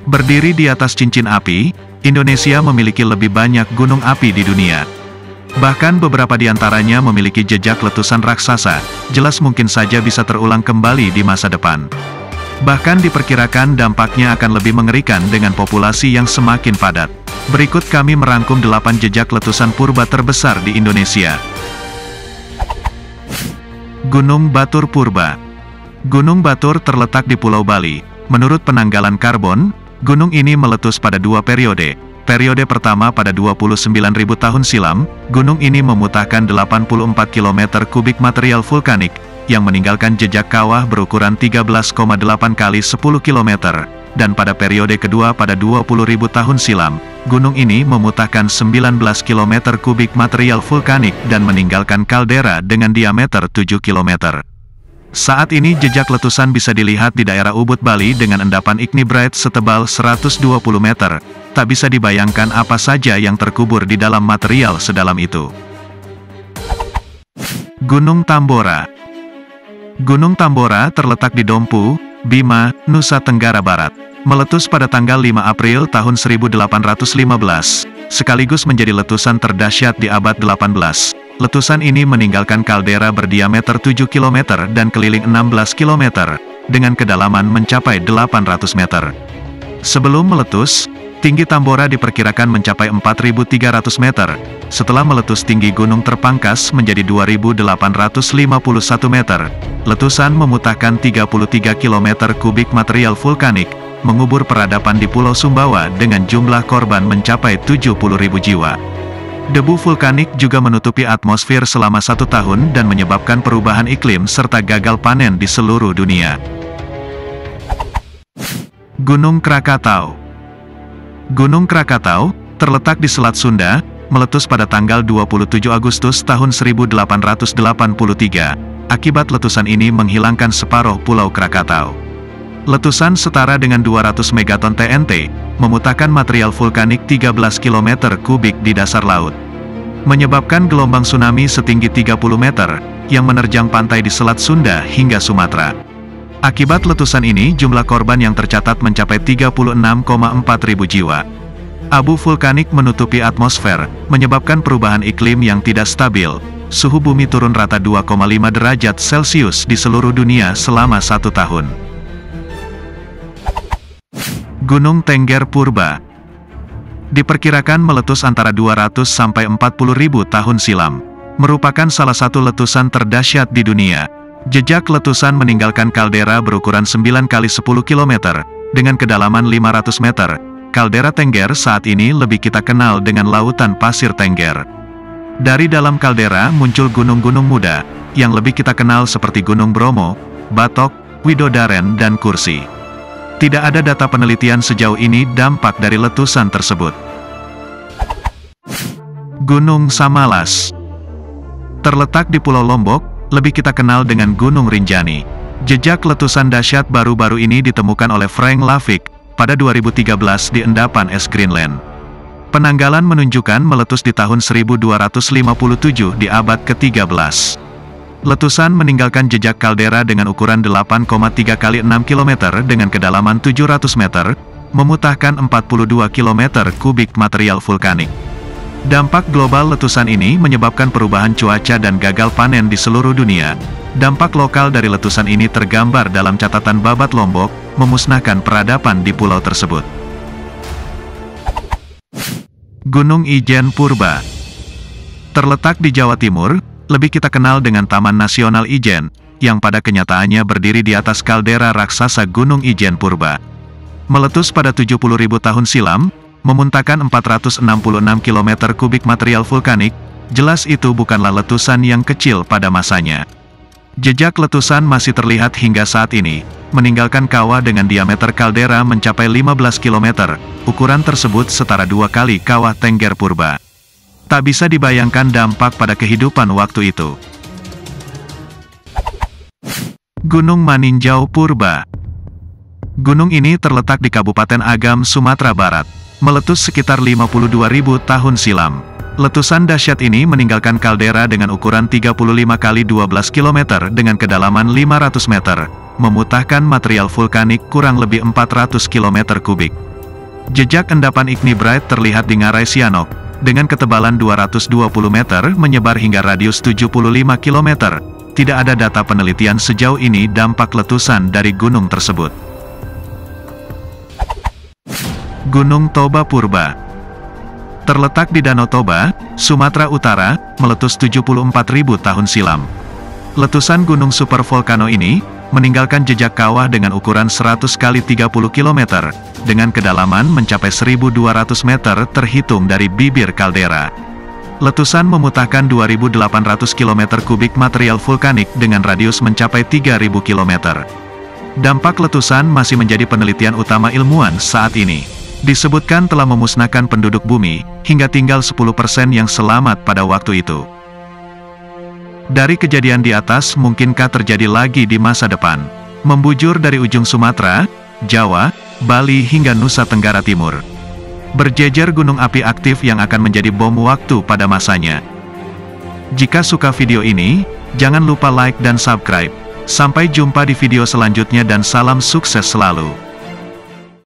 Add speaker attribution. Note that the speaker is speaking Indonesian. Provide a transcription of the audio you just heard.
Speaker 1: Berdiri di atas cincin api, Indonesia memiliki lebih banyak gunung api di dunia. Bahkan beberapa di antaranya memiliki jejak letusan raksasa, jelas mungkin saja bisa terulang kembali di masa depan. Bahkan diperkirakan dampaknya akan lebih mengerikan dengan populasi yang semakin padat. Berikut kami merangkum 8 jejak letusan purba terbesar di Indonesia. Gunung Batur Purba. Gunung Batur terletak di Pulau Bali. Menurut penanggalan karbon, gunung ini meletus pada 2 periode. Periode pertama pada 29.000 tahun silam, gunung ini memutahkan 84 km kubik material vulkanik, yang meninggalkan jejak kawah berukuran 13,8 kali 10 km. Dan pada periode kedua pada 20.000 tahun silam, gunung ini memutahkan 19 km kubik material vulkanik dan meninggalkan kaldera dengan diameter 7 km. Saat ini jejak letusan bisa dilihat di daerah Ubud, Bali dengan endapan ignimbrite setebal 120 meter. Tak bisa dibayangkan apa saja yang terkubur di dalam material sedalam itu. Gunung Tambora. Gunung Tambora terletak di Dompu, Bima, Nusa Tenggara Barat. Meletus pada tanggal 5 April tahun 1815, sekaligus menjadi letusan terdahsyat di abad 18. Letusan ini meninggalkan kaldera berdiameter 7 km dan keliling 16 km, dengan kedalaman mencapai 800 meter. Sebelum meletus, tinggi Tambora diperkirakan mencapai 4.300 meter. Setelah meletus, tinggi gunung terpangkas menjadi 2.851 meter. Letusan memutahkan 33 km kubik material vulkanik, mengubur peradaban di Pulau Sumbawa dengan jumlah korban mencapai 70.000 jiwa. Debu vulkanik juga menutupi atmosfer selama 1 tahun dan menyebabkan perubahan iklim serta gagal panen di seluruh dunia. Gunung Krakatau. Gunung Krakatau, terletak di Selat Sunda, meletus pada tanggal 27 Agustus tahun 1883. Akibat letusan ini menghilangkan separuh Pulau Krakatau. Letusan setara dengan 200 megaton TNT, memutahkan material vulkanik 13 km kubik di dasar laut. Menyebabkan gelombang tsunami setinggi 30 meter, yang menerjang pantai di Selat Sunda hingga Sumatera. Akibat letusan ini jumlah korban yang tercatat mencapai 36,4 ribu jiwa. Abu vulkanik menutupi atmosfer, menyebabkan perubahan iklim yang tidak stabil. Suhu bumi turun rata 2,5 derajat Celcius di seluruh dunia selama 1 tahun. Gunung Tengger Purba. Diperkirakan meletus antara 200 sampai 40 ribu tahun silam. Merupakan salah satu letusan terdahsyat di dunia. Jejak letusan meninggalkan kaldera berukuran 9 kali 10 km, dengan kedalaman 500 meter. Kaldera Tengger saat ini lebih kita kenal dengan lautan pasir Tengger. Dari dalam kaldera muncul gunung-gunung muda, yang lebih kita kenal seperti Gunung Bromo, Batok, Widodaren dan Kursi. Tidak ada data penelitian sejauh ini dampak dari letusan tersebut. Gunung Samalas. Terletak di Pulau Lombok, lebih kita kenal dengan Gunung Rinjani. Jejak letusan dahsyat baru-baru ini ditemukan oleh Frank Lafitte pada 2013 di endapan es Greenland. Penanggalan menunjukkan meletus di tahun 1257 di abad ke-13. Letusan meninggalkan jejak kaldera dengan ukuran 8,3 kali 6 km dengan kedalaman 700 meter, memutahkan 42 km kubik material vulkanik. Dampak global letusan ini menyebabkan perubahan cuaca dan gagal panen di seluruh dunia. Dampak lokal dari letusan ini tergambar dalam catatan Babat Lombok, memusnahkan peradaban di pulau tersebut. Gunung Ijen Purba. Terletak di Jawa Timur, lebih kita kenal dengan Taman Nasional Ijen, yang pada kenyataannya berdiri di atas kaldera raksasa Gunung Ijen Purba. Meletus pada 70.000 tahun silam, memuntahkan 466 km kubik material vulkanik, jelas itu bukanlah letusan yang kecil pada masanya. Jejak letusan masih terlihat hingga saat ini, meninggalkan kawah dengan diameter kaldera mencapai 15 km, ukuran tersebut setara 2 kali kawah Tengger Purba. Tak bisa dibayangkan dampak pada kehidupan waktu itu. Gunung Maninjau Purba. Gunung ini terletak di Kabupaten Agam, Sumatera Barat. meletus sekitar 52.000 tahun silam. Letusan dahsyat ini meninggalkan kaldera dengan ukuran 35 kali 12 km dengan kedalaman 500 meter, memutahkan material vulkanik kurang lebih 400 km kubik. Jejak endapan ignimbrite terlihat di ngarai Sianok, dengan ketebalan 220 meter menyebar hingga radius 75 km. Tidak ada data penelitian sejauh ini dampak letusan dari gunung tersebut. Gunung Toba Purba terletak di Danau Toba, Sumatera Utara, meletus 74.000 tahun silam. Letusan gunung supervolcano ini meninggalkan jejak kawah dengan ukuran 100 kali 30 km, dengan kedalaman mencapai 1.200 meter terhitung dari bibir kaldera. Letusan memutahkan 2.800 km kubik material vulkanik dengan radius mencapai 3.000 km. Dampak letusan masih menjadi penelitian utama ilmuwan saat ini. Disebutkan telah memusnahkan penduduk bumi, hingga tinggal 10% yang selamat pada waktu itu. Dari kejadian di atas mungkinkah terjadi lagi di masa depan? Membujur dari ujung Sumatera, Jawa, Bali hingga Nusa Tenggara Timur. Berjejer gunung api aktif yang akan menjadi bom waktu pada masanya. Jika suka video ini, jangan lupa like dan subscribe. Sampai jumpa di video selanjutnya dan salam sukses selalu.